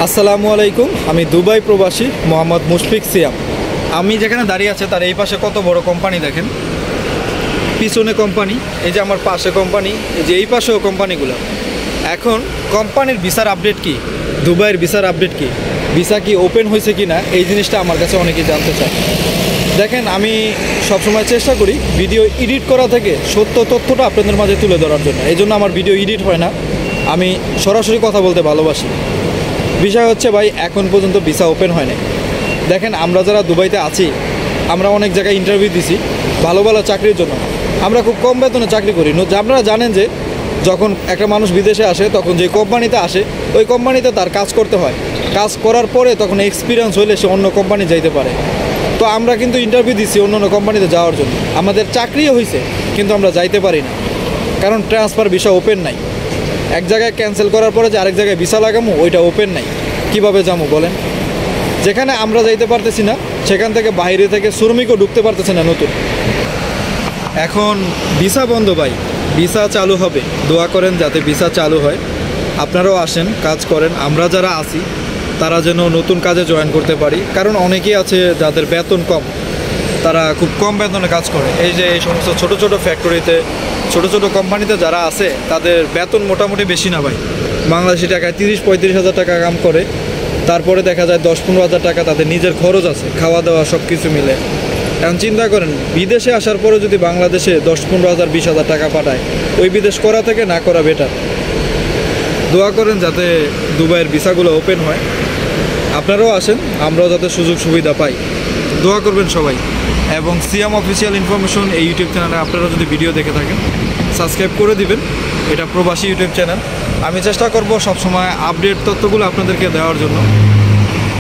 আসসালামু আলাইকুম। আমি দুবাই প্রবাসী মোহাম্মদ মুশফিক সিয়াম। আমি যেখানে দাঁড়িয়ে আছে তার এই পাশে কত বড় কোম্পানি দেখেন, পিছনে কোম্পানি, এই যে আমার পাশে কোম্পানি, এই যে এই পাশেও কোম্পানিগুলো। এখন কোম্পানির ভিসার আপডেট কি, দুবাইয়ের ভিসার আপডেট কি, ভিসা কি ওপেন হয়েছে কি না, এই জিনিসটা আমার কাছে অনেকেই জানতে চায়। দেখেন, আমি সবসময় চেষ্টা করি ভিডিও এডিট করা থেকে সত্য তথ্যটা আপনাদের মাঝে তুলে ধরার জন্য। এই জন্য আমার ভিডিও এডিট হয় না, আমি সরাসরি কথা বলতে ভালোবাসি। বিষয় হচ্ছে ভাই, এখন পর্যন্ত ভিসা ওপেন হয় নাই। দেখেন, আমরা যারা দুবাইতে আছি, আমরা অনেক জায়গায় ইন্টারভিউ দিছি ভালো ভালো চাকরির জন্য। আমরা খুব কম বেতনে চাকরি করি। আপনারা জানেন যে যখন একটা মানুষ বিদেশে আসে তখন যে কোম্পানিতে আসে ওই কোম্পানিতে তার কাজ করতে হয়। কাজ করার পরে তখন এক্সপিরিয়েন্স হলে সে অন্য কোম্পানি যাইতে পারে। তো আমরা কিন্তু ইন্টারভিউ দিচ্ছি অন্য অন্য কোম্পানিতে যাওয়ার জন্য, আমাদের চাকরিও হয়েছে, কিন্তু আমরা যাইতে পারি না, কারণ ট্রান্সফার ভিসা ওপেন নাই। এক জায়গায় ক্যান্সেল করার পরে যে আরেক জায়গায় ভিসা লাগামো, ওইটা ওপেন নাই। কিভাবে যাবো বলেন? যেখানে আমরা যাইতে পারতেছি না সেখান থেকে বাইরে থেকে শ্রমিকও ঢুকতে পারতেছে না নতুন। এখন ভিসা বন্ধ ভাই, ভিসা চালু হবে, দোয়া করেন যাতে ভিসা চালু হয়। আপনারাও আসেন, কাজ করেন। আমরা যারা আছি তারা যেন নতুন কাজে জয়েন করতে পারি, কারণ অনেকেই আছে যাদের বেতন কম, তারা খুব কম বেতনে কাজ করে। এই যে এই সমস্ত ছোট ছোট ফ্যাক্টরিতে, ছোট ছোট কোম্পানিতে যারা আছে তাদের বেতন মোটামুটি বেশি না ভাই। বাংলাদেশি টাকায় 30-35 হাজার টাকা কাম করে, তারপরে দেখা যায় 10-15 হাজার টাকা তাদের নিজের খরচ আছে, খাওয়া দাওয়া সব কিছু মিলে। এখন চিন্তা করেন, বিদেশে আসার পরে যদি বাংলাদেশে 10-15 হাজার 20 হাজার টাকা পাঠায়, ওই বিদেশ করা থেকে না করা বেটার। দোয়া করেন যাতে দুবাইয়ের ভিসাগুলো ওপেন হয়। আপনারাও আসেন, আমরাও যাতে সুযোগ সুবিধা পাই, দোয়া করবেন সবাই। এবং সিয়াম অফিসিয়াল ইনফরমেশন এই ইউটিউব চ্যানেলে আপনারা যদি ভিডিও দেখে থাকেন সাবস্ক্রাইব করে দিবেন। এটা প্রবাসী ইউটিউব চ্যানেল। আমি চেষ্টা করব সবসময় আপডেট তথ্যগুলো আপনাদেরকে দেওয়ার জন্য।